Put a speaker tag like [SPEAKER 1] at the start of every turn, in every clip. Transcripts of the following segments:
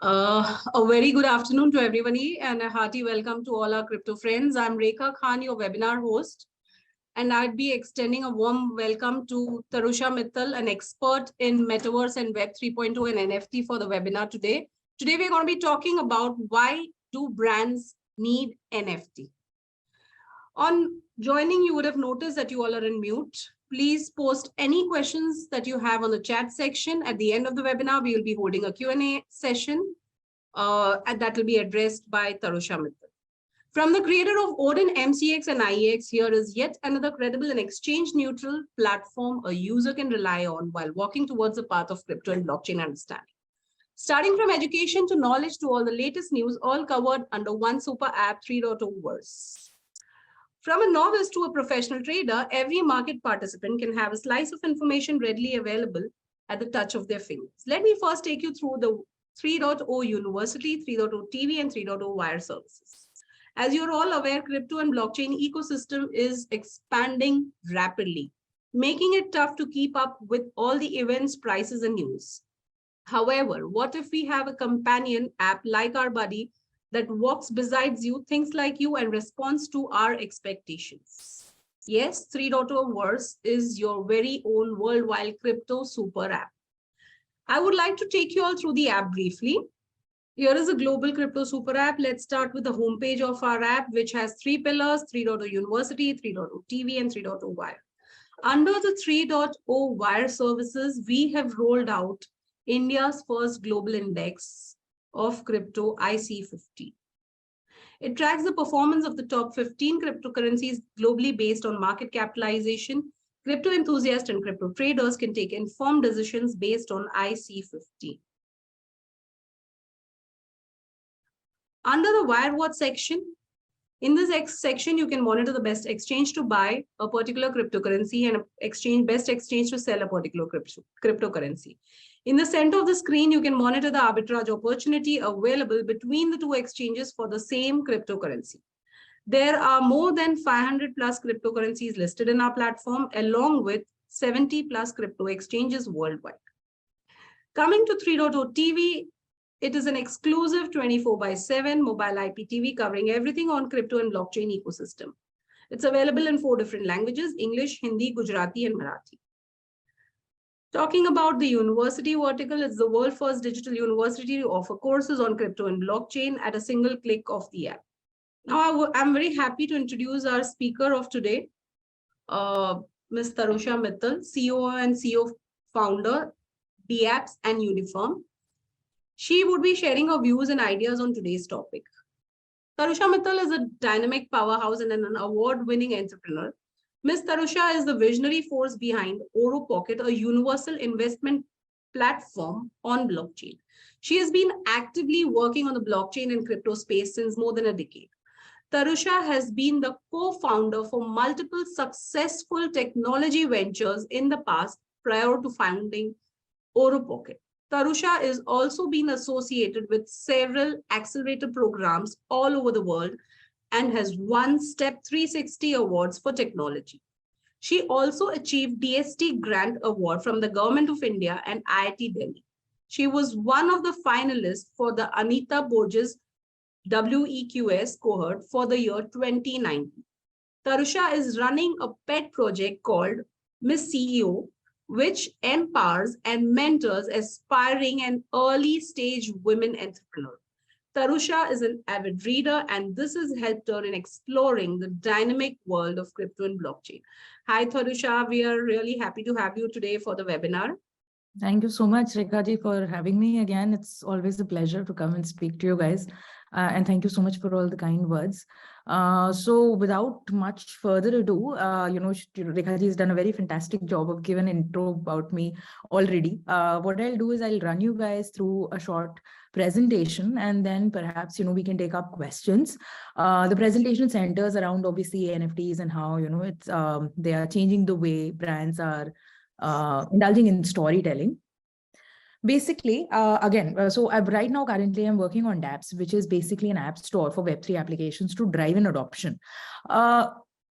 [SPEAKER 1] A very good afternoon to everybody and a hearty welcome to all our crypto friends. I'm Rekha Khan, your webinar host, and I'd be extending a warm welcome to Tarusha Mittal, an expert in Metaverse and Web 3.0 and NFT for the webinar today. Today, we're going to be talking about why do brands need NFT. On joining, you would have noticed that you all are in mute. Please post any questions that you have on the chat section. At the end of the webinar, we will be holding a Q&A session and that will be addressed by Tarusha Mittal. From the creator of Odin, MCX and IEX, here is yet another credible and exchange-neutral platform a user can rely on while walking towards the path of crypto and blockchain understanding. Starting from education to knowledge to all the latest news, all covered under one super app 3.0 verse. From a novice to a professional trader, every market participant can have a slice of information readily available at the touch of their fingers. Let me first take you through the 3.0 University, 3.0 TV, and 3.0 Wire services. As you're all aware, crypto and blockchain ecosystem is expanding rapidly, making it tough to keep up with all the events, prices, and news. However, what if we have a companion app like our buddy that walks beside you, thinks like you, and responds to our expectations? Yes, 3.0 Verse is your very own worldwide crypto super app. I would like to take you all through the app briefly. Here is a global crypto super app. Let's start with the homepage of our app, which has three pillars: 3.0 University, 3.0 TV, and 3.0 Wire. Under the 3.0 Wire services, we have rolled out India's first global index of crypto IC50. It tracks the performance of the top 15 cryptocurrencies globally based on market capitalization. Crypto enthusiasts and crypto traders can take informed decisions based on IC50. Under the WireWatch section, in this section, you can monitor the best exchange to buy a particular cryptocurrency and best exchange to sell a particular cryptocurrency. In the center of the screen, you can monitor the arbitrage opportunity available between the two exchanges for the same cryptocurrency. There are more than 500 plus cryptocurrencies listed in our platform, along with 70 plus crypto exchanges worldwide. Coming to 3.0 TV, it is an exclusive 24/7 mobile IPTV covering everything on crypto and blockchain ecosystem. It's available in 4 different languages: English, Hindi, Gujarati, and Marathi. Talking about the university vertical, it's the world's first digital university to offer courses on crypto and blockchain at a single click of the app. Now, I'm very happy to introduce our speaker of today, Ms. Tarusha Mittal, CEO and CEO founder, DApps and Uniform. She would be sharing her views and ideas on today's topic. Tarusha Mittal is a dynamic powerhouse and an award-winning entrepreneur. Ms. Tarusha is the visionary force behind Oro Pocket, a universal investment platform on blockchain. She has been actively working on the blockchain and crypto space since more than a decade. Tarusha has been the co-founder for multiple successful technology ventures in the past prior to founding Oro Pocket. Tarusha is also been associated with several accelerator programs all over the world and has won Step 360 awards for technology. She also achieved DST Grant Award from the Government of India and IIT Delhi. She was one of the finalists for the Anita Borges WEQS cohort for the year 2019. Tarusha is running a pet project called Miss CEO, which empowers and mentors aspiring and early stage women entrepreneurs. Tarusha is an avid reader, and this has helped her in exploring the dynamic world of crypto and blockchain. Hi, Tarusha. We are really happy to have you today for the webinar.
[SPEAKER 2] Thank you so much, Rekha ji, for having me again. It's always a pleasure to come and speak to you guys. And thank you so much for all the kind words. So without much further ado, Rekha ji has done a very fantastic job of giving an intro about me already. What I'll do is I'll run you guys through a short presentation, and then perhaps, we can take up questions. The presentation centers around obviously NFTs and how, it's they are changing the way brands are indulging in storytelling. Basically, right now, currently, I'm working on DApps, which is basically an app store for Web3 applications to drive in adoption.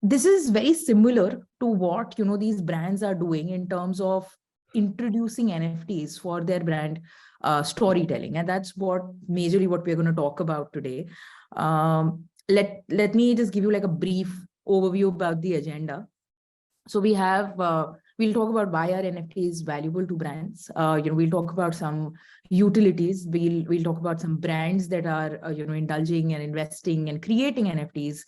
[SPEAKER 2] This is very similar to what, these brands are doing in terms of introducing NFTs for their brand storytelling. And that's majorly what we're going to talk about today. Let me just give you like a brief overview about the agenda. So we'll talk about why are NFTs valuable to brands. We'll talk about some utilities. We'll talk about some brands that are indulging and investing and creating NFTs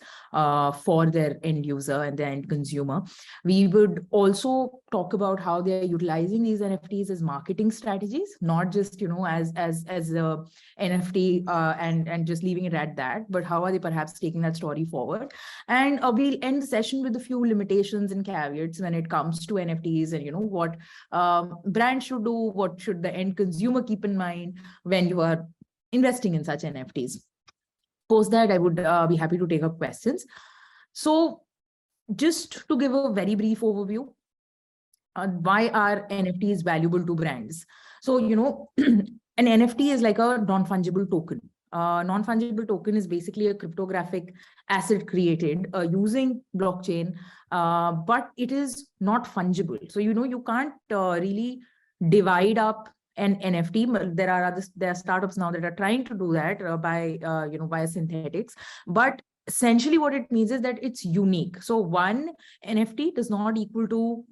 [SPEAKER 2] for their end user and their end consumer. We would also talk about how they are utilizing these NFTs as marketing strategies, not just as a NFT and just leaving it at that, but how are they perhaps taking that story forward. And we'll end the session with a few limitations and caveats when it comes to NFTs, and what brands should do, what should the end consumer keep in mind when you are investing in such NFTs. Post that, I would be happy to take up questions. So just to give a very brief overview, why are NFTs valuable to brands? So, an NFT is like a non-fungible token. Non-fungible token is basically a cryptographic asset created using blockchain, but it is not fungible. So, you can't really divide up an NFT. There are startups now that are trying to do that via synthetics. But essentially what it means is that it's unique. So one NFT does not equal to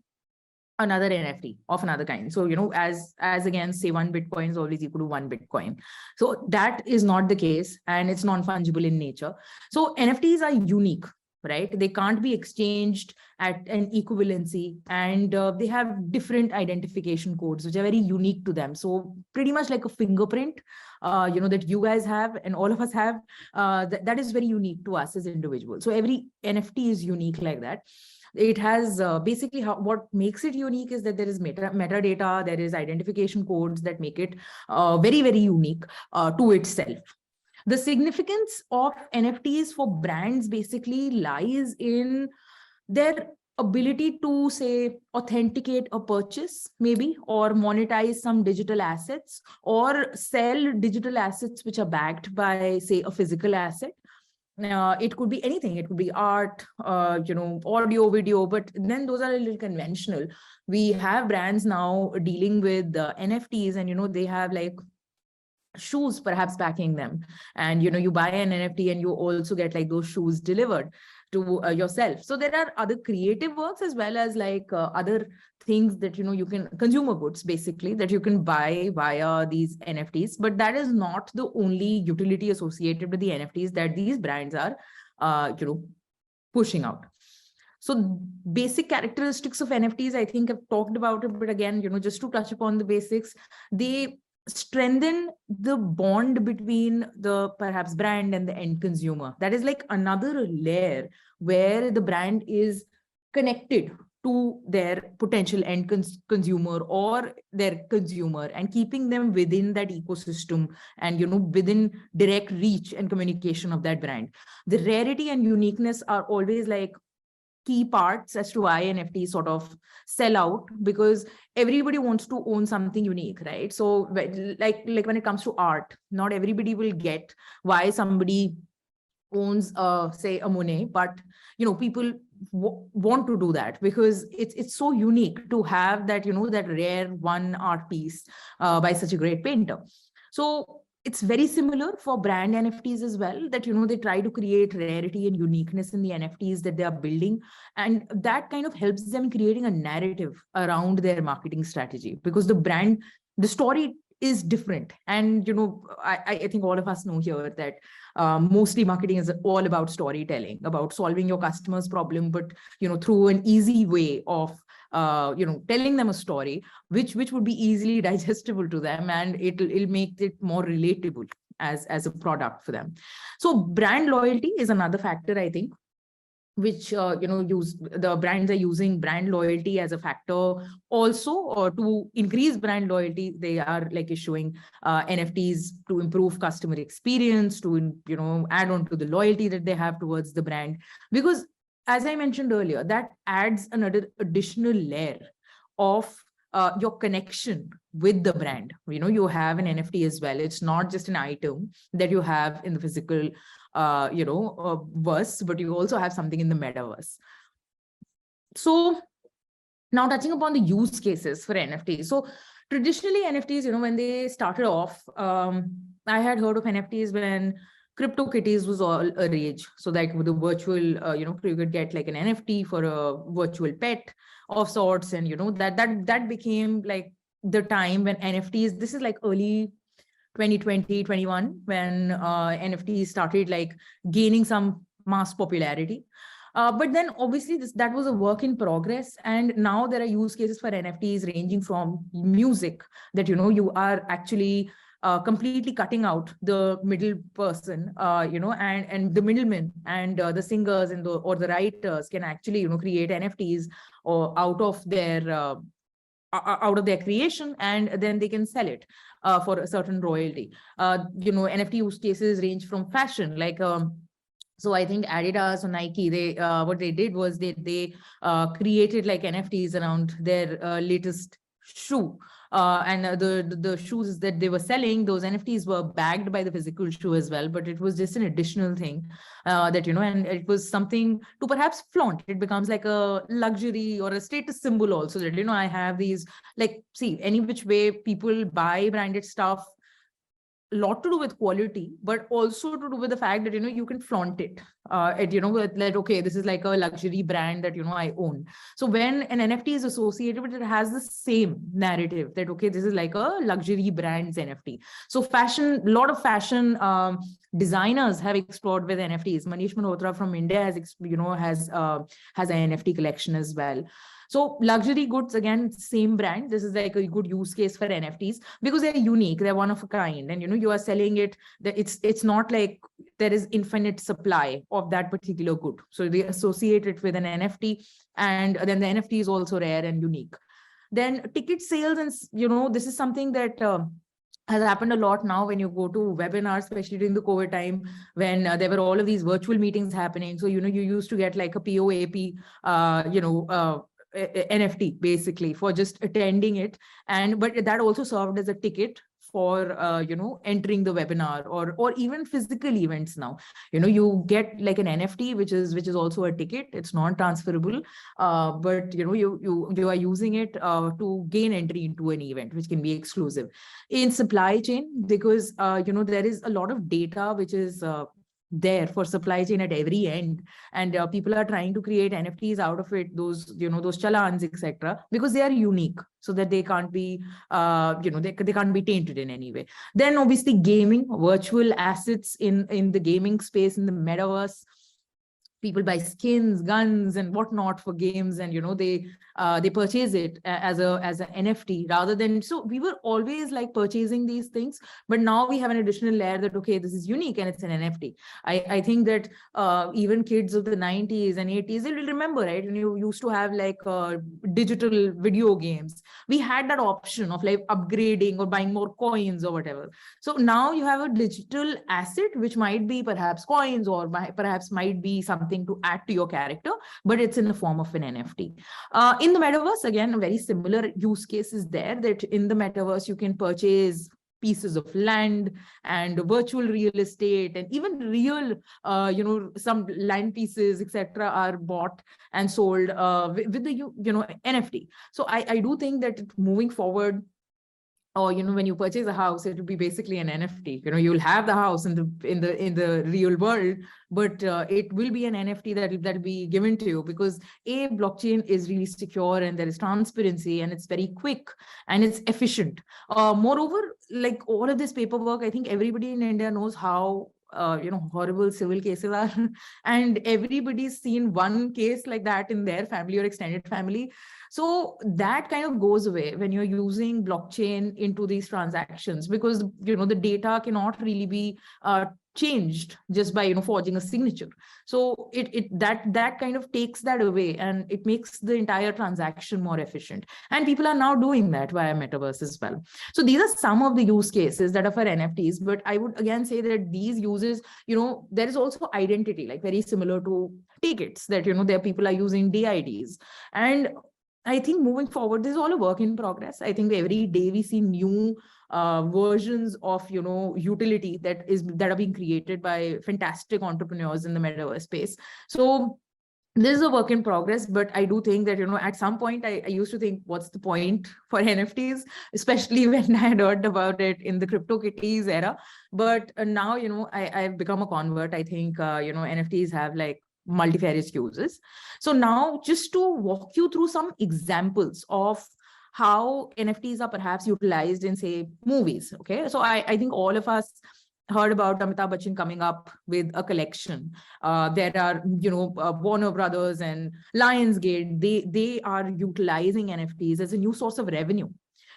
[SPEAKER 2] another NFT of another kind. So, as again, say 1 Bitcoin is always equal to 1 Bitcoin. So that is not the case, and it's non-fungible in nature. So NFTs are unique, right? They can't be exchanged at an equivalency, and they have different identification codes, which are very unique to them. So pretty much like a fingerprint, that you guys have and all of us have, that is very unique to us as individuals. So every NFT is unique like that. It has basically what makes it unique is that there is metadata, there is identification codes that make it very, very unique to itself. The significance of NFTs for brands basically lies in their ability to, say, authenticate a purchase, maybe, or monetize some digital assets, or sell digital assets which are backed by, say, a physical asset. It could be anything. It could be art, audio, video, but then those are a little conventional. We have brands now dealing with NFTs, and they have like shoes perhaps backing them, and you buy an NFT and you also get like those shoes delivered to yourself. So there are other creative works as well as like other things that you can, consumer goods basically, that you can buy via these NFTs. But that is not the only utility associated with the NFTs that these brands are pushing out. So basic characteristics of NFTs, I think I've talked about it, but again, just to touch upon the basics, they strengthen the bond between the perhaps brand and the end consumer. That is like another layer where the brand is connected to their potential end consumer or their consumer, and keeping them within that ecosystem and within direct reach and communication of that brand. The rarity and uniqueness are always like key parts as to why NFTs sort of sell out, because everybody wants to own something unique, right? So like when it comes to art, not everybody will get why somebody owns say a Monet, but people want to do that because it's so unique to have that that rare one art piece by such a great painter. So it's very similar for brand NFTs as well, that they try to create rarity and uniqueness in the NFTs that they are building, and that kind of helps them creating a narrative around their marketing strategy, because the story is different. And I think all of us know here that mostly marketing is all about storytelling, about solving your customer's problem, but through an easy way of telling them a story which would be easily digestible to them, and it'll make it more relatable as a product for them. So brand loyalty is another factor, I think, which the brands are using brand loyalty as a factor also, or to increase brand loyalty. They are like issuing NFTs to improve customer experience, to add on to the loyalty that they have towards the brand, because as I mentioned earlier, that adds another additional layer of your connection with the brand. You have an NFT as well. It's not just an item that you have in the physical verse, but you also have something in the metaverse. So now touching upon the use cases for NFTs. So traditionally NFTs, when they started off, I had heard of NFTs when crypto kitties was all a rage. So like with the virtual, you could get like an NFT for a virtual pet of sorts, and that became like the time when NFTs. This is like early 2020, 21, when NFTs started like gaining some mass popularity. But then obviously that was a work in progress. And now there are use cases for NFTs ranging from music that, you are actually completely cutting out the middle person, and the middlemen, and the singers and or the writers can actually, create NFTs or out of their creation, and then they can sell it for a certain royalty. NFT use cases range from fashion, like so I think Adidas or Nike, they what they did was they created like NFTs around their latest shoe. And the shoes that they were selling, those NFTs were backed by the physical shoe as well, but it was just an additional thing that, and it was something to perhaps flaunt. It becomes like a luxury or a status symbol also, that, I have these, like, see, any which way people buy branded stuff, a lot to do with quality, but also to do with the fact that, you can flaunt it. With like, okay, this is like a luxury brand that, I own. So when an NFT is associated with it, has the same narrative that, okay, this is like a luxury brand's NFT. So fashion, a lot of fashion designers have explored with NFTs. Manish Malhotra from India has an NFT collection as well. So luxury goods, again, same brand. This is like a good use case for NFTs because they're unique, they're one of a kind, and you are selling it. It's not like there is infinite supply of that particular good. So they associate it with an NFT, and then the NFT is also rare and unique. Then ticket sales, and this is something that has happened a lot now when you go to webinars, especially during the COVID time, when there were all of these virtual meetings happening. So, you used to get like a POAP, NFT basically for just attending it. But that also served as a ticket for entering the webinar, or even physical events. Now you get like an NFT, which is also a ticket. It's not transferable, but you are using it to gain entry into an event, which can be exclusive in supply chain, because there is a lot of data which is there for supply chain at every end, and people are trying to create NFTs out of it, those challans, etc., because they are unique, so that they can't be they can't be tainted in any way. Then obviously gaming, virtual assets in the gaming space, in the metaverse. People buy skins, guns, and whatnot for games, and they purchase it as an NFT rather than. So we were always like purchasing these things, but now we have an additional layer that, okay, this is unique and it's an NFT. I think that even kids of the 90s and 80s, they will remember, right? And you used to have like digital video games. We had that option of like upgrading or buying more coins or whatever. So now you have a digital asset, which might be perhaps coins, or perhaps might be something to add to your character, but it's in the form of an NFT. In the metaverse, again, a very similar use case is there, that in the metaverse, you can purchase pieces of land and virtual real estate, and even real, some land pieces, etc., are bought and sold with the NFT. So I do think that moving forward, or when you purchase a house, it will be basically an NFT. You'll have the house in the real world, but it will be an NFT that'll be given to you, because blockchain is really secure, and there is transparency, and it's very quick, and it's efficient. Moreover, like all of this paperwork, I think everybody in India knows how horrible civil cases are, and everybody's seen one case like that in their family or extended family. So that kind of goes away when you're using blockchain into these transactions, because the data cannot really be changed just by forging a signature. So that kind of takes that away, and it makes the entire transaction more efficient. And people are now doing that via metaverse as well. So these are some of the use cases that are for NFTs. But I would again say that these uses, there is also identity, like very similar to tickets, that there people are using DIDs. And I think moving forward, this is all a work in progress. I think every day we see new versions of utility that are being created by fantastic entrepreneurs in the metaverse space. So this is a work in progress, but I do think that, at some point I used to think, what's the point for NFTs, especially when I had heard about it in the CryptoKitties era. But now, I've become a convert. I think, NFTs have like multifarious uses. So now just to walk you through some examples of how NFTs are perhaps utilized in, say, movies. Okay. So I think all of us heard about Amitabh Bachchan coming up with a collection. There are, Warner Brothers and Lionsgate. They are utilizing NFTs as a new source of revenue.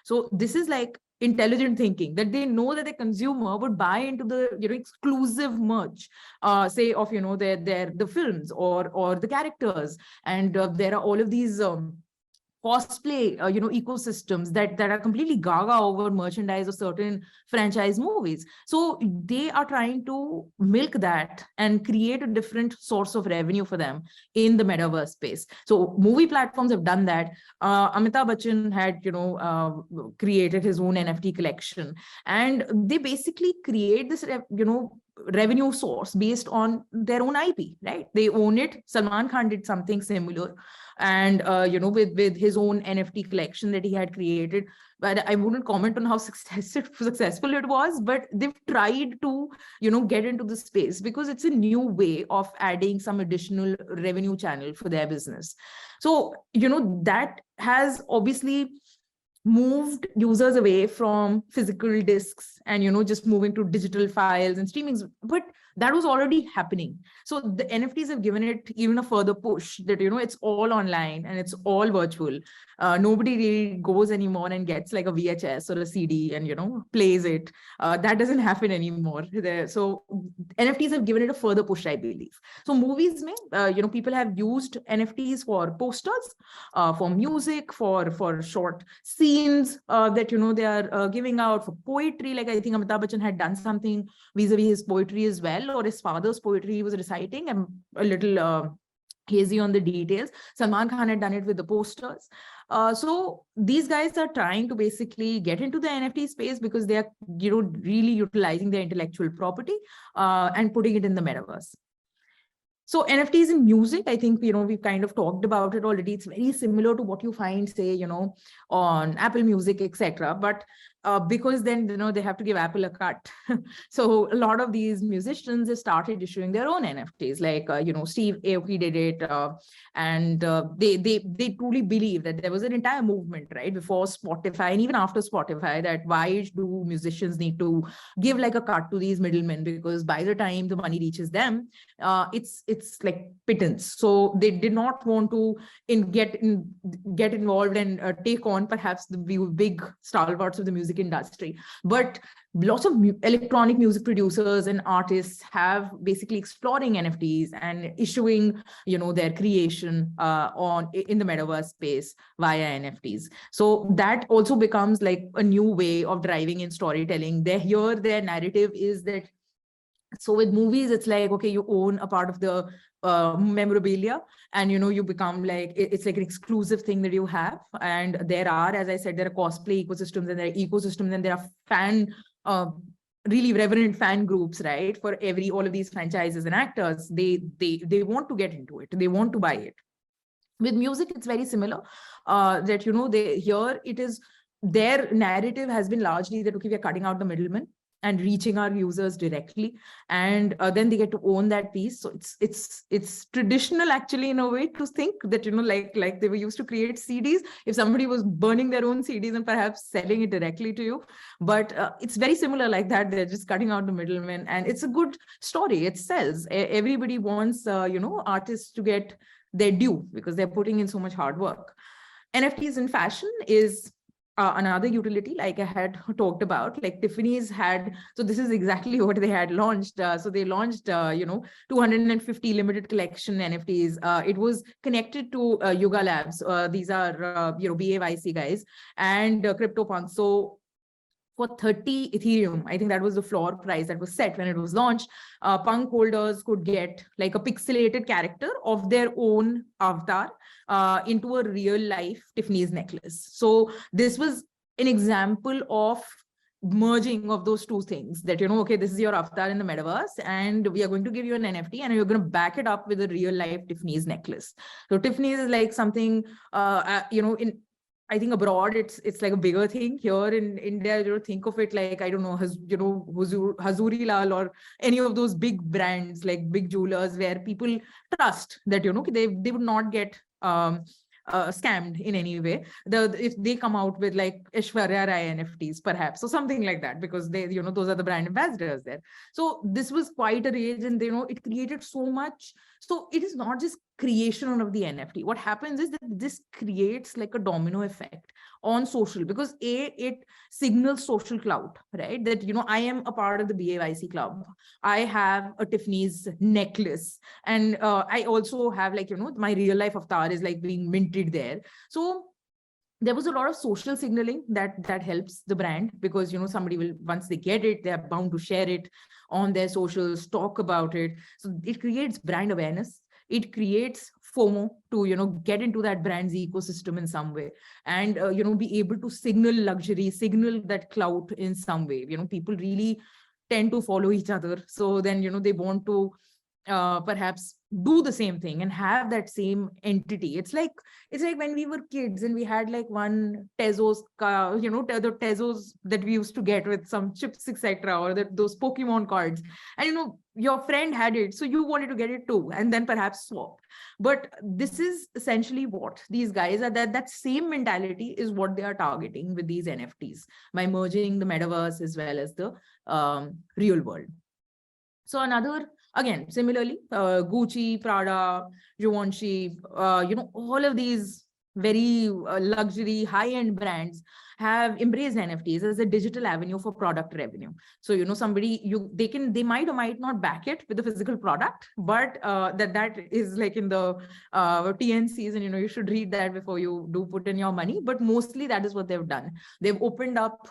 [SPEAKER 2] So this is like intelligent thinking, that they know that the consumer would buy into the exclusive merch, say of their the films or the characters, and there are all of these cosplay ecosystems that are completely gaga over merchandise of certain franchise movies. So they are trying to milk that and create a different source of revenue for them in the metaverse space. So movie platforms have done that. Amitabh Bachchan had created his own NFT collection, and they basically create this revenue source based on their own IP, right? They own it. Salman Khan did something similar, and with his own NFT collection that he had created. But I wouldn't comment on how successful it was, but they've tried to get into the space because it's a new way of adding some additional revenue channel for their business. So that has obviously moved users away from physical discs and just moving to digital files and streamings, but that was already happening. So the NFTs have given it even a further push, that it's all online and it's all virtual. Nobody really goes anymore and gets like a VHS or a CD and plays it. That doesn't happen anymore there. So NFTs have given it a further push, I believe. So movies people have used NFTs for posters, for music, for short scenes that they are giving out, for poetry. Like I think Amitabh Bachchan had done something vis-a-vis his poetry as well, or his father's poetry he was reciting. I'm a little hazy on the details. Salman Khan had done it with the posters. So these guys are trying to basically get into the NFT space because they are really utilizing their intellectual property and putting it in the metaverse. So NFTs in music, I think, we've kind of talked about it already. It's very similar to what you find, say, on Apple Music, etc. But because then, they have to give Apple a cut. So a lot of these musicians have started issuing their own NFTs, like, Steve Aoki did it. And they truly believe that there was an entire movement, right, before Spotify and even after Spotify, that why do musicians need to give like a cut to these middlemen? Because by the time the money reaches them, it's like pittance. So they did not want to get involved and take on perhaps the big stalwarts of the music industry. But lots of electronic music producers and artists have basically exploring NFTs and issuing their creation in the metaverse space via NFTs. So that also becomes like a new way of driving in storytelling. Their narrative is that, so with movies, it's like, okay, you own a part of the memorabilia, and you become like, it's like an exclusive thing that you have. And there are, as I said, there are cosplay ecosystems, and there are ecosystems, and there are really reverent fan groups, right? For all of these franchises and actors, they want to get into it, they want to buy it. With music, it's very similar. That it is, their narrative has been largely that, okay, we're cutting out the middleman and reaching our users directly, and then they get to own that piece. So it's traditional, actually, in a way, to think that like they were used to create CDs, if somebody was burning their own CDs and perhaps selling it directly to you. But it's very similar like that. They're just cutting out the middleman, and it's a good story. It sells. Everybody wants artists to get their due because they're putting in so much hard work. NFTs in fashion is another utility, like I had talked about. Like Tiffany's had, so this is exactly what they had launched. So they launched 250 limited collection NFTs. It was connected to Yuga Labs. These are BAYC guys and CryptoPunk. So for 30 Ethereum, I think that was the floor price that was set when it was launched, Punk holders could get like a pixelated character of their own avatar into a real life Tiffany's necklace. So this was an example of merging of those two things, that, okay, this is your avatar in the metaverse, and we are going to give you an NFT, and you're going to back it up with a real life Tiffany's necklace. So Tiffany's is like something, in, I think abroad it's like a bigger thing. Here in India, think of it like, I don't know, Hazuri Lal or any of those big brands, like big jewelers, where people trust that, they would not get scammed in any way. If they come out with like Aishwarya Rai NFTs, perhaps, or something like that, because they, those are the brand ambassadors there. So this was quite a rage, and it created so much. So it is not just creation of the NFT. What happens is that this creates like a domino effect on social, because it signals social clout, right? That, I am a part of the BAYC club. I have a Tiffany's necklace, and I also have, like, my real life avatar is like being minted there. So there was a lot of social signaling that helps the brand, because, somebody will, once they get it, they're bound to share it on their socials, talk about it. So it creates brand awareness. It creates FOMO to, get into that brand's ecosystem in some way, and, be able to signal luxury, signal that clout in some way. People really tend to follow each other. So then, they want to perhaps do the same thing and have that same entity. It's like when we were kids and we had like one Tezos, the Tezos that we used to get with some chips, etc., or those Pokemon cards, and your friend had it, so you wanted to get it too, and then perhaps swap. But this is essentially what these guys are, that same mentality is what they are targeting with these NFTs, by merging the metaverse as well as the real world. So again, similarly, Gucci, Prada, Givenchy, all of these very luxury, high-end brands have embraced NFTs as a digital avenue for product revenue. So, they might or might not back it with the physical product, but that is like in the TNCs, and, you should read that before you do put in your money. But mostly that is what they've done. They've opened up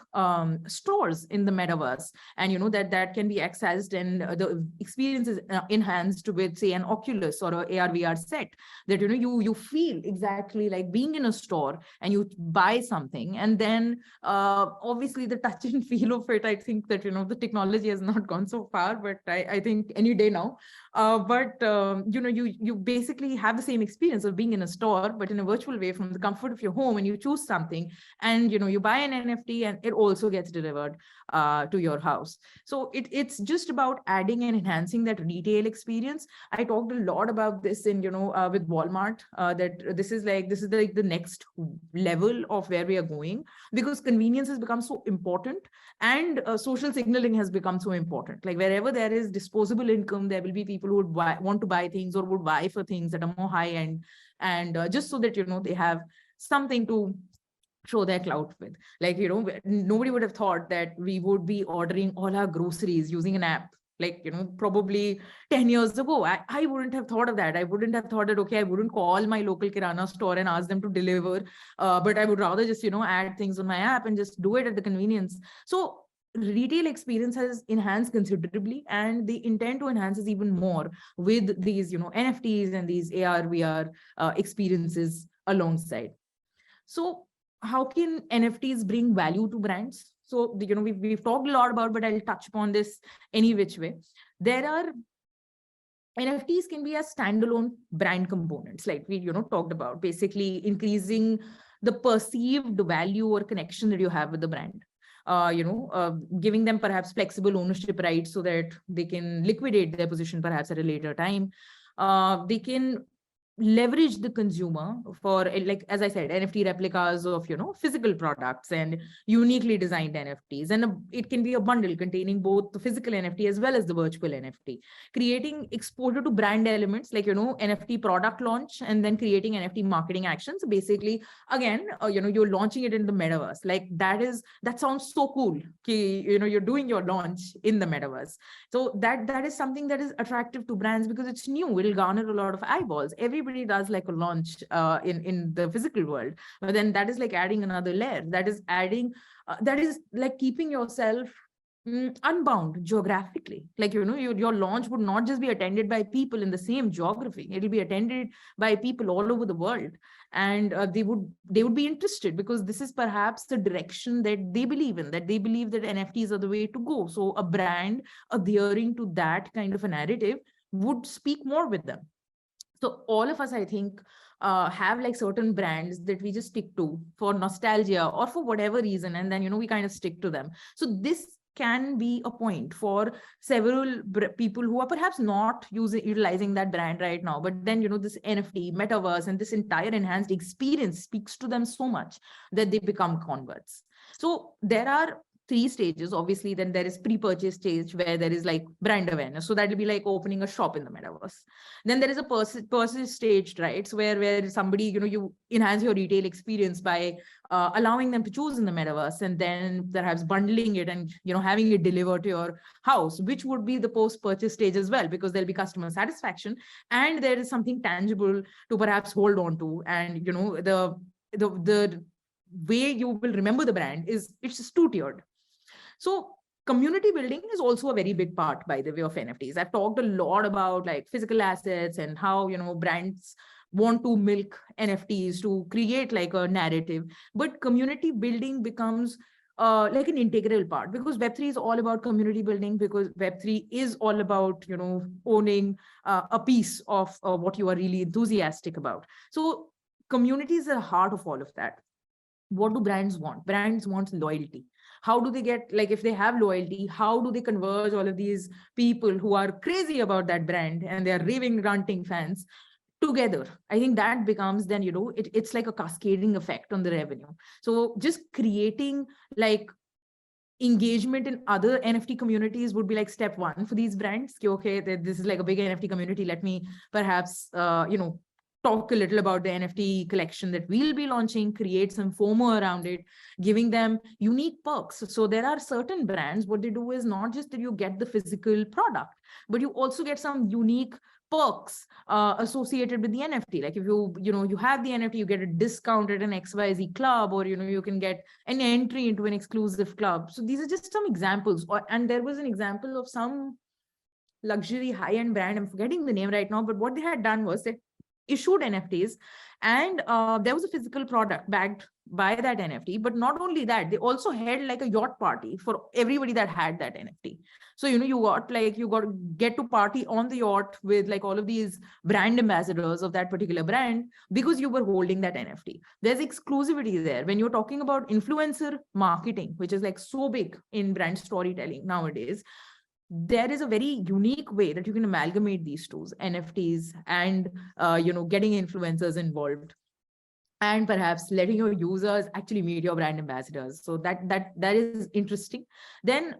[SPEAKER 2] stores in the metaverse, and, that can be accessed, and the experience is enhanced with, say, an Oculus or a AR VR set, that, you feel exactly like being in a store, and you buy something, and then obviously the touch and feel of it, I think that, the technology has not gone so far, but I think any day now. You basically have the same experience of being in a store, but in a virtual way, from the comfort of your home, and you choose something, and, you buy an NFT, and it also gets delivered to your house. So it's just about adding and enhancing that retail experience. I talked a lot about this in, with Walmart, that this is like the next level of where we are going, because convenience has become so important, and social signaling has become so important. Like, wherever there is disposable income, there will be people who would want to buy things, or would buy for things that are more high end, and just so that, they have something to show their clout with. Like, nobody would have thought that we would be ordering all our groceries using an app. Like, probably 10 years ago, I wouldn't have thought of that. I wouldn't have thought that, okay, I wouldn't call my local Kirana store and ask them to deliver, but I would rather just, add things on my app and just do it at the convenience. So retail experience has enhanced considerably, and the intent to enhance is even more with these, NFTs and these AR, VR experiences alongside. So how can NFTs bring value to brands? So, we've talked a lot about, but I'll touch upon this any which way. NFTs can be as standalone brand components, like we, talked about, basically increasing the perceived value or connection that you have with the brand. Giving them perhaps flexible ownership rights so that they can liquidate their position perhaps at a later time. They can leverage the consumer for, like, as I said, NFT replicas of, physical products and uniquely designed NFTs. And it can be a bundle containing both the physical NFT as well as the virtual NFT, creating exposure to brand elements like, NFT product launch, and then creating NFT marketing actions. Basically, again, you're launching it in the metaverse. Like, that sounds so cool. You're doing your launch in the metaverse. So that is something that is attractive to brands, because it's new. It'll garner a lot of eyeballs. Everybody does like a launch in the physical world, but then that is like adding another layer. That is like keeping yourself unbound geographically. Like, your launch would not just be attended by people in the same geography. It'll be attended by people all over the world. And they would be interested, because this is perhaps the direction that they believe in, that they believe that NFTs are the way to go. So a brand adhering to that kind of a narrative would speak more with them. So all of us, I think, have like certain brands that we just stick to for nostalgia or for whatever reason, and then we kind of stick to them. So this can be a point for several people who are perhaps not utilizing that brand right now, but then this NFT, metaverse, and this entire enhanced experience speaks to them so much that they become converts. So there are three stages. Obviously, then there is pre-purchase stage, where there is like brand awareness, so that will be like opening a shop in the metaverse. Then there is a purchase stage, right? So where somebody, you enhance your retail experience by allowing them to choose in the metaverse, and then perhaps bundling it and having it delivered to your house, which would be the post-purchase stage as well, because there'll be customer satisfaction and there is something tangible to perhaps hold on to. And the way you will remember the brand is it's two-tiered. So community building is also a very big part, by the way, of NFTs. I've talked a lot about like physical assets and how, brands want to milk NFTs to create like a narrative, but community building becomes like an integral part, because Web3 is all about community building, because Web3 is all about, owning a piece of what you are really enthusiastic about. So community is the heart of all of that. What do brands want? Brands want loyalty. How do they get, like, if they have loyalty, how do they converge all of these people who are crazy about that brand and they're raving, ranting fans together? I think that becomes then, it's like a cascading effect on the revenue. So just creating like engagement in other NFT communities would be like step one for these brands. Okay, this is like a big NFT community. Let me perhaps, talk a little about the NFT collection that we'll be launching, create some FOMO around it, giving them unique perks. So there are certain brands, what they do is not just that you get the physical product, but you also get some unique perks associated with the NFT. Like if you have the NFT, you get a discount at an XYZ club, or you can get an entry into an exclusive club. So these are just some examples. And there was an example of some luxury high-end brand, I'm forgetting the name right now, but what they had done was they issued NFTs, and there was a physical product backed by that NFT. But not only that, they also had like a yacht party for everybody that had that NFT. So you got to get to party on the yacht with like all of these brand ambassadors of that particular brand, because you were holding that NFT. There's exclusivity there. When you're talking about influencer marketing, which is like so big in brand storytelling nowadays, there is a very unique way that you can amalgamate these tools, NFTs and getting influencers involved, and perhaps letting your users actually meet your brand ambassadors. So that is interesting. Then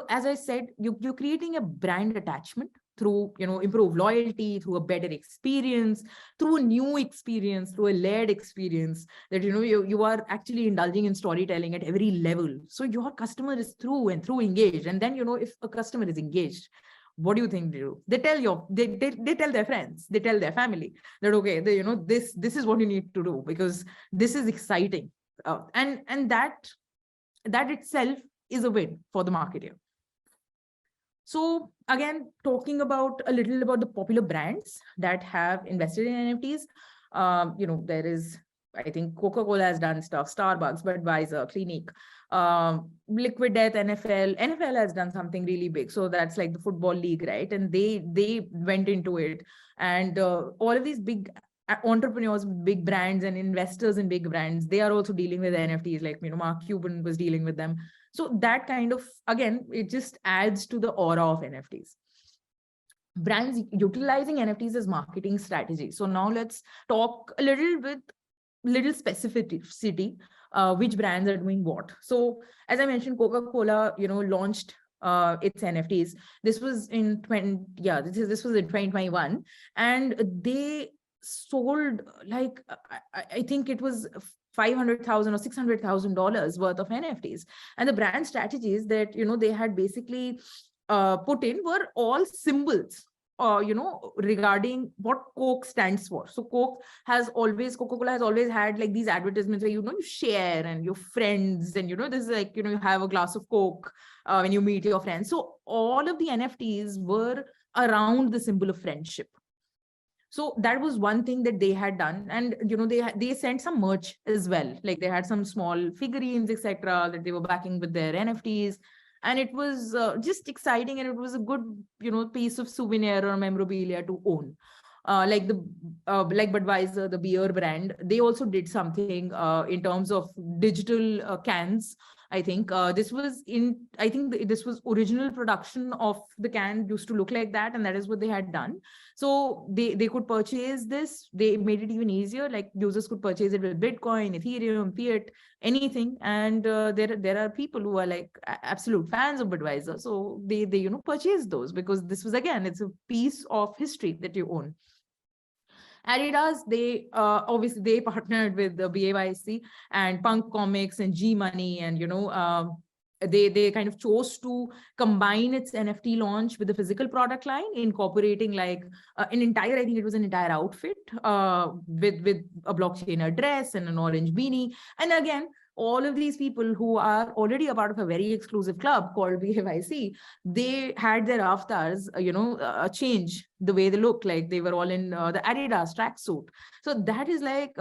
[SPEAKER 2] as I said, you're creating a brand attachment through improve loyalty, through a better experience, through a new experience, through a layered experience, that you are actually indulging in storytelling at every level. So your customer is through and through engaged. And then if a customer is engaged, what do you think they do? They tell they tell their friends, they tell their family that okay, this is what you need to do, because this is exciting. And that itself is a win for the marketer. So again, talking about a little about the popular brands that have invested in NFTs, there is, I think Coca-Cola has done stuff, Starbucks, Budweiser, Clinique, Liquid Death, NFL has done something really big. So that's like the football league, right? And they went into it, and all of these big entrepreneurs, big brands, and investors in big brands, they are also dealing with NFTs. Like Mark Cuban was dealing with them. So that kind of, again, it just adds to the aura of NFTs. Brands utilizing NFTs as marketing strategy. So now let's talk a little specificity, which brands are doing what. So as I mentioned, Coca-Cola, launched its NFTs. This was in 2021, and they sold like I think it was $500,000 or $600,000 worth of NFTs. And the brand strategies that they had basically put in were all symbols regarding what Coke stands for. So Coca-Cola has always had like these advertisements where, you share and your friends, and, this is like, you have a glass of Coke when you meet your friends. So all of the NFTs were around the symbol of friendship. So that was one thing that they had done. And, they sent some merch as well. Like they had some small figurines, etc., that they were backing with their NFTs. And it was just exciting, and it was a good, piece of souvenir or memorabilia to own. Like Budweiser, the beer brand, they also did something in terms of digital cans. I think this was original production of the can used to look like that, and that is what they had done. So they could purchase this. They made it even easier. Like users could purchase it with Bitcoin, Ethereum, fiat, anything. And there are people who are like absolute fans of Budweiser, so they purchase those, because this was, again, it's a piece of history that you own. Adidas, they obviously they partnered with the BAYC and Punk Comics and G Money, and they kind of chose to combine its NFT launch with the physical product line, incorporating like an entire, I think it was an entire outfit with a blockchain dress and an orange beanie. And again, all of these people who are already a part of a very exclusive club called BAYC, they had their avatars, change the way they look. Like they were all in the Adidas tracksuit. So that is like,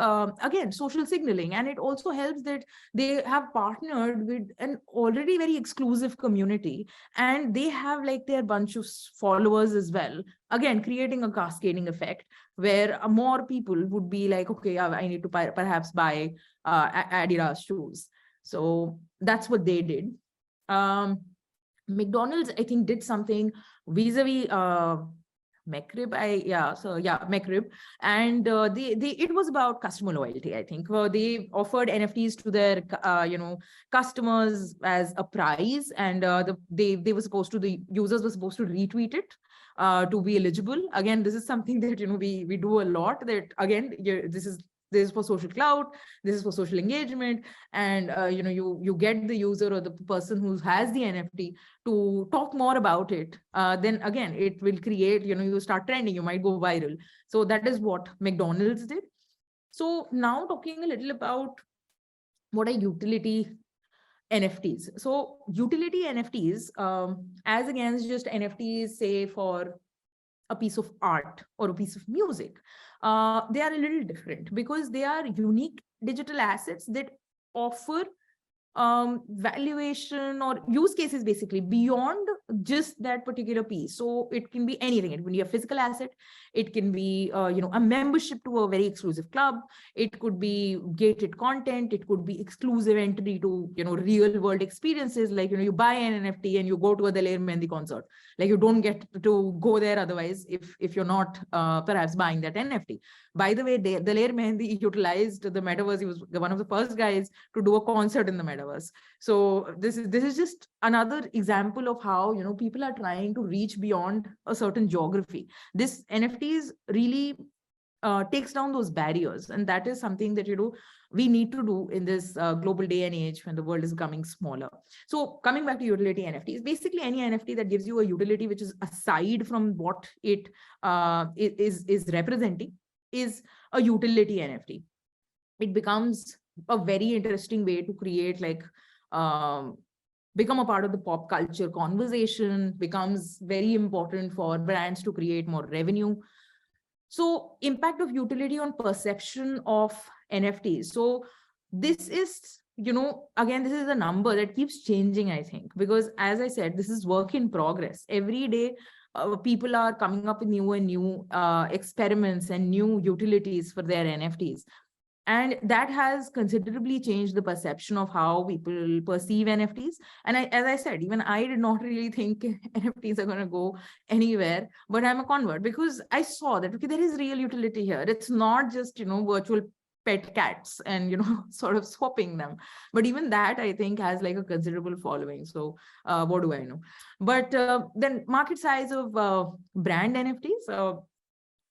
[SPEAKER 2] again, social signaling. And it also helps that they have partnered with an already very exclusive community, and they have like their bunch of followers as well. Again, creating a cascading effect where more people would be like, okay, I need to perhaps buy Adidas shoes. So that's what they did. McDonald's, I think, did something vis-a-vis McRib, McRib, and it was about customer loyalty. I think they offered NFTs to their customers as a prize, and they were supposed to, the users were supposed to retweet it to be eligible. Again, this is something that we do a lot. That again, this is for social clout, this is for social engagement, and you get the user or the person who has the NFT to talk more about it. Then again, it will create, you start trending, you might go viral. So that is what McDonald's did. So now talking a little about what are utility NFTs. So utility NFTs, as against just NFTs, say for a piece of art or a piece of music, they are a little different, because they are unique digital assets that offer valuation or use cases basically beyond just that particular piece. So it can be anything. It can be a physical asset, it can be a membership to a very exclusive club, it could be gated content, it could be exclusive entry to real world experiences. Like you buy an NFT and you go to a Daler Mehndi concert. Like you don't get to go there otherwise if you're not perhaps buying that NFT. By the way, Daler Mehndi utilized the metaverse. He was one of the first guys to do a concert in the metaverse. So this is just another example of how people are trying to reach beyond a certain geography. This NFTs really takes down those barriers, and that is something that we need to do in this global day and age when the world is becoming smaller. So coming back to utility NFTs, basically any NFT that gives you a utility which is aside from what it is representing is a utility NFT. It becomes a very interesting way to create become a part of the pop culture conversation, becomes very important for brands to create more revenue. So impact of utility on perception of NFTs. So this is, again, this is a number that keeps changing, I think, because as I said, this is work in progress. Every day, people are coming up with new and new experiments and new utilities for their NFTs. And that has considerably changed the perception of how people perceive NFTs. And as I said, even I did not really think NFTs are going to go anywhere, but I'm a convert because I saw that, okay, there is real utility here. It's not just, virtual pet cats and, sort of swapping them. But even that, I think, has like a considerable following. So what do I know? But then market size of brand NFTs,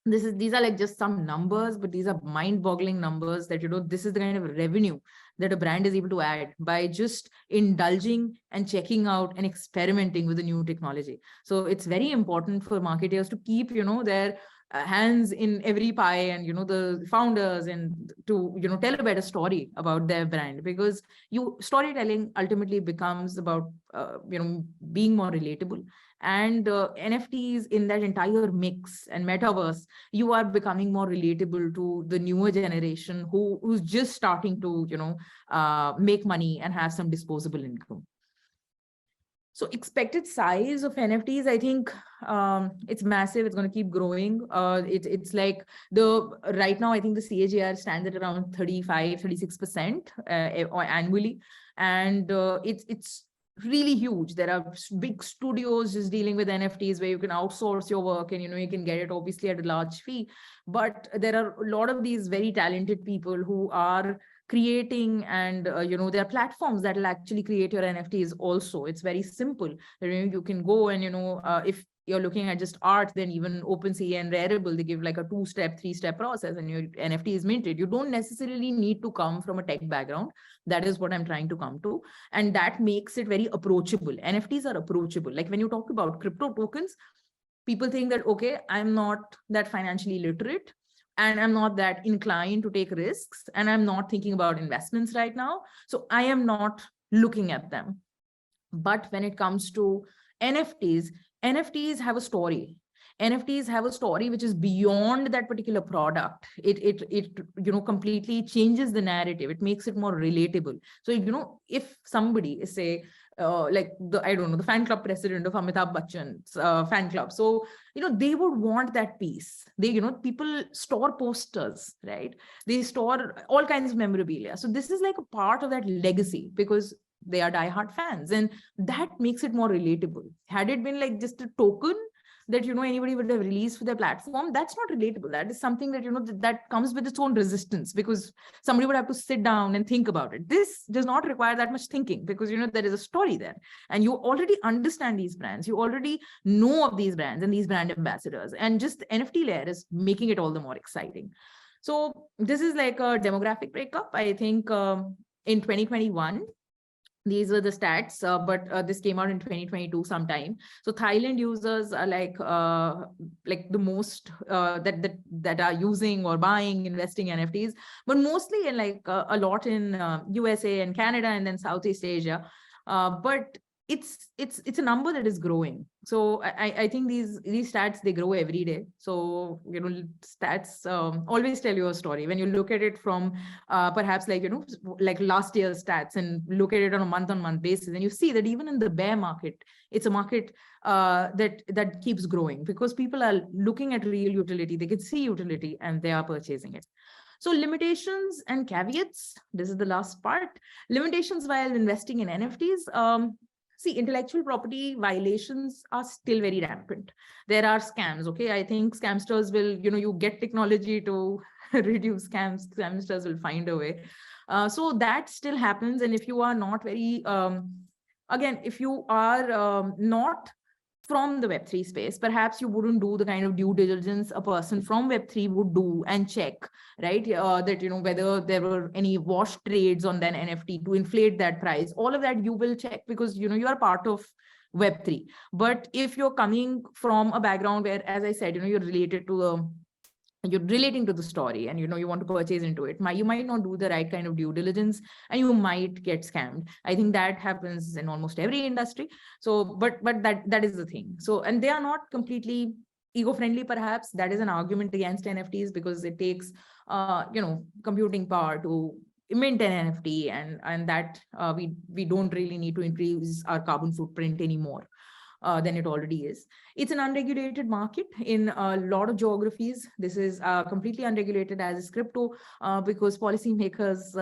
[SPEAKER 2] these are like just some numbers, but these are mind-boggling numbers that this is the kind of revenue that a brand is able to add by just indulging and checking out and experimenting with the new technology. So it's very important for marketers to keep, their hands in every pie, and the founders, and to tell a better story about their brand, because storytelling ultimately becomes about being more relatable. And NFTs in that entire mix, and metaverse, you are becoming more relatable to the newer generation who's just starting to make money and have some disposable income. So expected size of NFTs, I think it's massive. It's going to keep growing. It's like right now, I think the CAGR stands at around 35-36% annually. And it's really huge. There are big studios just dealing with NFTs where you can outsource your work, and you can get it obviously at a large fee. But there are a lot of these very talented people who are creating, and there are platforms that will actually create your NFTs also. It's very simple. You can go and if you're looking at just art, then even OpenSea and Rarible, they give like a 2-step, 3-step process, and your NFT is minted. You don't necessarily need to come from a tech background. That is what I'm trying to come to. And that makes it very approachable. NFTs are approachable. Like when you talk about crypto tokens, people think that, okay, I'm not that financially literate, and I'm not that inclined to take risks, and I'm not thinking about investments right now, so I am not looking at them. But when it comes to NFTs have a story. NFTs have a story which is beyond that particular product. It completely changes the narrative. It makes it more relatable. So if somebody is, say, like the fan club president of Amitabh Bachchan's fan club, so they would want that piece. People store posters, right? They store all kinds of memorabilia. So this is like a part of that legacy, because they are diehard fans, and that makes it more relatable. Had it been like just a token that anybody would have released for their platform, that's not relatable. That is something that that comes with its own resistance, because somebody would have to sit down and think about it. This does not require that much thinking, because there is a story there, and you already understand these brands. You already know of these brands and these brand ambassadors, and just the NFT layer is making it all the more exciting. So this is like a demographic breakup. I think in 2021, these were the stats, but this came out in 2022 sometime. So Thailand users are like the most that are using or buying, investing NFTs, but mostly in a lot in USA and Canada, and then Southeast Asia. But it's a number that is growing. So I think these stats, they grow every day. So stats always tell you a story. When you look at it from perhaps like last year's stats, and look at it on a month-on-month basis, and you see that even in the bear market, it's a market that keeps growing, because people are looking at real utility. They can see utility, and they are purchasing it. So limitations and caveats, this is the last part. Limitations while investing in NFTs. See, intellectual property violations are still very rampant. There are scams, okay? I think scamsters will, you get technology to reduce scams, scamsters will find a way. So that still happens. And if you are not very, again, if you are not from the Web3 space, perhaps you wouldn't do the kind of due diligence a person from Web3 would do and check, right? That, whether there were any wash trades on that NFT to inflate that price. All of that you will check, because, you are part of Web3. But if you're coming from a background where, as I said, you're related to you're relating to the story, and you want to purchase into it, you might not do the right kind of due diligence, and you might get scammed. I think that happens in almost every industry. So but that is the thing. So, and they are not completely eco-friendly. Perhaps that is an argument against NFTs, because it takes computing power to mint an NFT, and that we don't really need to increase our carbon footprint anymore than it already is. It's an unregulated market in a lot of geographies. This is completely unregulated as is crypto, because policymakers,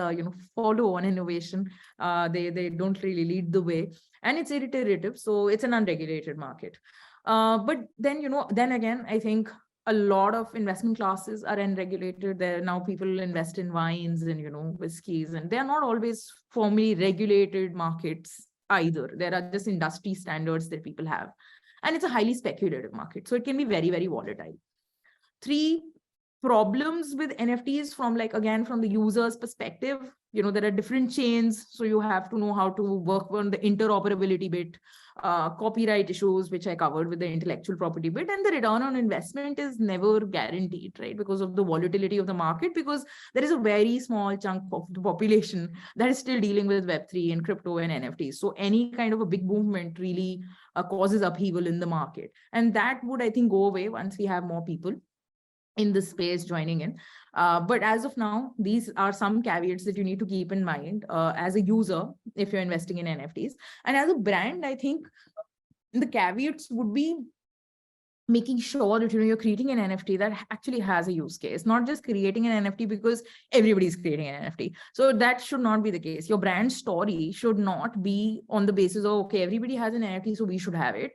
[SPEAKER 2] follow on innovation. They don't really lead the way, and it's iterative. So it's an unregulated market. But then, then again, I think a lot of investment classes are unregulated. There now people invest in wines and, whiskeys, and they're not always formally regulated markets either. There are just industry standards that people have. And it's a highly speculative market. So it can be very, very volatile. 3, problems with NFTs from like, again, from the user's perspective, there are different chains. So you have to know how to work on the interoperability bit, copyright issues, which I covered with the intellectual property bit, and the return on investment is never guaranteed, right? Because of the volatility of the market, because there is a very small chunk of the population that is still dealing with Web3 and crypto and NFTs. So any kind of a big movement really causes upheaval in the market. And that would, I think, go away once we have more people in the space joining in. But as of now, these are some caveats that you need to keep in mind as a user if you're investing in NFTs. And as a brand, I think the caveats would be making sure that you're creating an NFT that actually has a use case, not just creating an NFT because everybody's creating an NFT. So that should not be the case. Your brand story should not be on the basis of, okay, everybody has an NFT, so we should have it.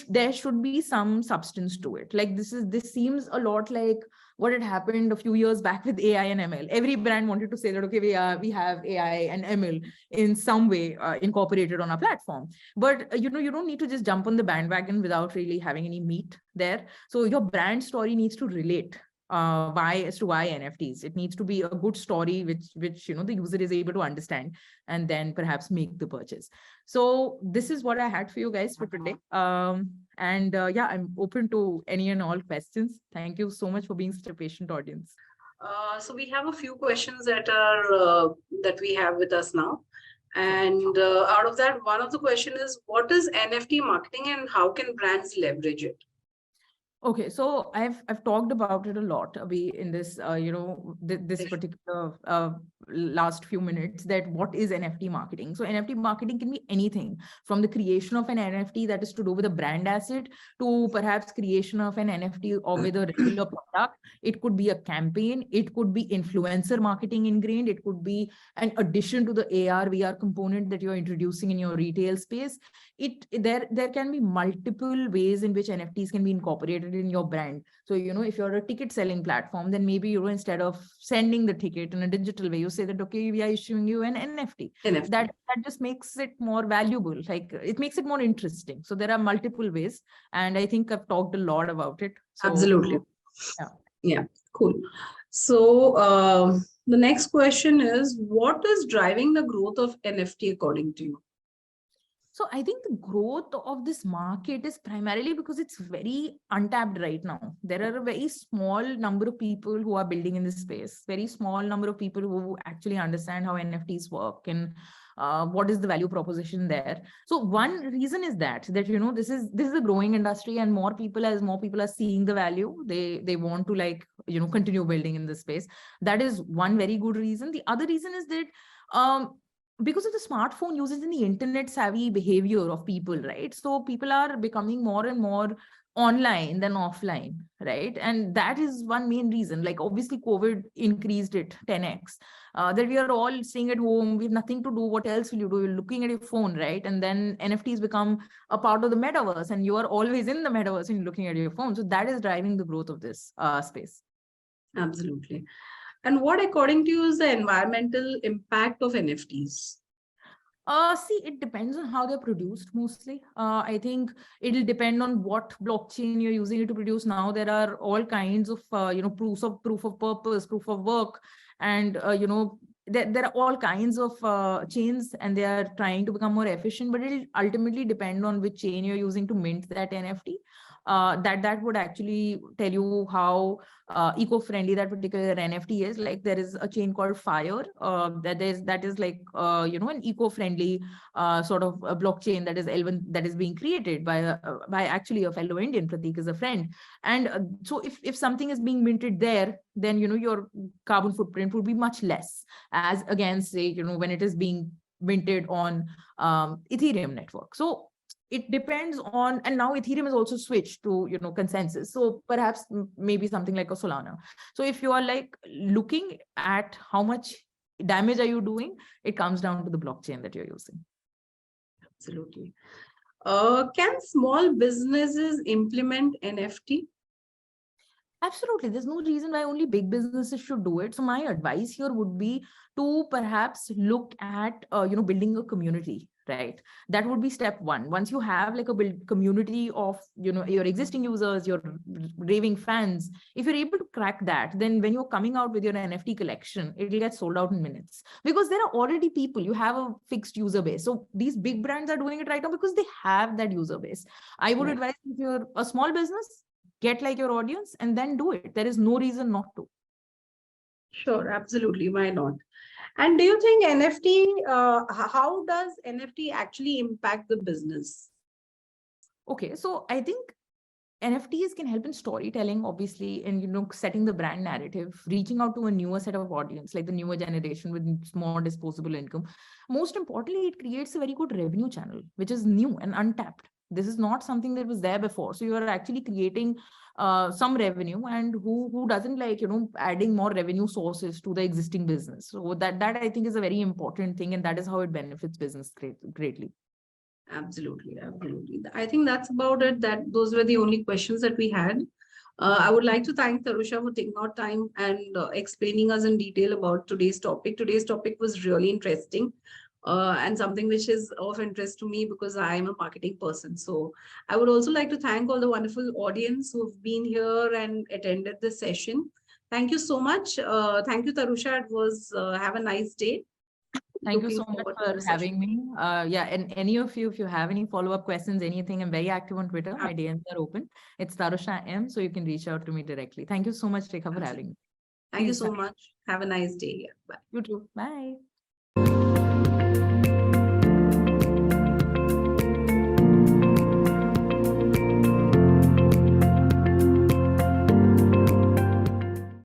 [SPEAKER 2] There should be some substance to it. Like this seems a lot like what had happened a few years back with AI and ML. Every brand wanted to say that, okay, we have AI and ML in some way incorporated on our platform. But you don't need to just jump on the bandwagon without really having any meat there. So your brand story needs to relate why NFTs. It needs to be a good story which the user is able to understand and then perhaps make the purchase. So this is what I had for you guys for today. And yeah, I'm open to any and all questions. Thank you so much for being such a patient audience.
[SPEAKER 1] So we have a few questions that we have with us now. And out of that, one of the question is, what is NFT marketing and how can brands leverage it?
[SPEAKER 2] Okay, so I've talked about it a lot. We in this this particular last few minutes, that what is NFT marketing. So NFT marketing can be anything from the creation of an NFT that is to do with a brand asset to perhaps creation of an NFT or with a regular product. It could be a campaign, it could be influencer marketing ingrained, it could be an addition to the AR VR component that you're introducing in your retail space. There can be multiple ways in which NFTs can be incorporated in your brand. So if you're a ticket selling platform, then maybe instead of sending the ticket in a digital way, you say that, okay, we are issuing you an NFT. That just makes it more valuable. Like it makes it more interesting. So there are multiple ways, and I think I've talked a lot about it. So,
[SPEAKER 1] absolutely. Yeah, cool. So the next question is, what is driving the growth of NFT according to you?
[SPEAKER 2] So I think the growth of this market is primarily because it's very untapped right now. There are a very small number of people who are building in this space, very small number of people who actually understand how NFTs work and what is the value proposition there. So one reason is that this is a growing industry, and as more people are seeing the value, they want to continue building in this space. That is one very good reason. The other reason is that because of the smartphone uses and the internet savvy behavior of people, right? So people are becoming more and more online than offline, right? And that is one main reason. Like obviously COVID increased it 10x, that we are all staying at home, we have nothing to do. What else will you do? You're looking at your phone, right? And then NFTs become a part of the metaverse, and you are always in the metaverse and looking at your phone. So that is driving the growth of this space.
[SPEAKER 1] Absolutely. And what, according to you, is the environmental impact of NFTs?
[SPEAKER 2] See, it depends on how they're produced mostly. I think it'll depend on what blockchain you're using it to produce. Now there are all kinds of proof of purpose, proof of work, and there are all kinds of chains, and they are trying to become more efficient. But it'll ultimately depend on which chain you're using to mint that NFT. That would actually tell you how eco-friendly that particular NFT is. Like there is a chain called Fire that is like an eco-friendly sort of a blockchain that is being created by actually a fellow Indian. Pratik is a friend, and so if something is being minted there, then your carbon footprint would be much less as against, say, when it is being minted on Ethereum network. So it depends on, and now Ethereum has also switched to consensus, so perhaps maybe something like a Solana. So if you are like looking at how much damage are you doing, it comes down to the blockchain that you're using.
[SPEAKER 1] Absolutely. Can small businesses implement NFT?
[SPEAKER 2] Absolutely. There's no reason why only big businesses should do it. So my advice here would be to perhaps look at, building a community, right? That would be step one. Once you have like a build community of, your existing users, your raving fans, if you're able to crack that, then when you're coming out with your NFT collection, it'll get sold out in minutes, because there are already people, you have a fixed user base. So these big brands are doing it right now because they have that user base. I would advise, if you're a small business, get like your audience and then do it. There is no reason not to.
[SPEAKER 1] Sure, absolutely. Why not? And do you think NFT, how does NFT actually impact the business?
[SPEAKER 2] Okay, so I think NFTs can help in storytelling, obviously, and setting the brand narrative, reaching out to a newer set of audience, like the newer generation with more disposable income. Most importantly, it creates a very good revenue channel, which is new and untapped. This is not something that was there before. So you are actually creating some revenue, and who doesn't like adding more revenue sources to the existing business. So that I think is a very important thing, and that is how it benefits business greatly.
[SPEAKER 1] Absolutely, absolutely. I think that's about it. Those were the only questions that we had. I would like to thank Tarusha for taking out time and explaining us in detail about today's topic. Today's topic was really interesting and something which is of interest to me because I am a marketing person. So I would also like to thank all the wonderful audience who have been here and attended this session. Thank you so much. Thank you, Tarusha. It was have a nice day.
[SPEAKER 2] Thank you
[SPEAKER 1] Looking
[SPEAKER 2] so much
[SPEAKER 1] forward to
[SPEAKER 2] for
[SPEAKER 1] the
[SPEAKER 2] having
[SPEAKER 1] session.
[SPEAKER 2] me. Yeah, and any of you, if you have any follow-up questions, anything, I'm very active on Twitter. My
[SPEAKER 1] Ab-
[SPEAKER 2] DMs are open. It's Tarusha M, so you can reach out to me directly. Thank you so much, Rekha, for having
[SPEAKER 1] Absolutely.
[SPEAKER 2] me.
[SPEAKER 1] Thank you
[SPEAKER 2] Peace.
[SPEAKER 1] so much. Have a nice day. Bye.
[SPEAKER 2] You too. Bye.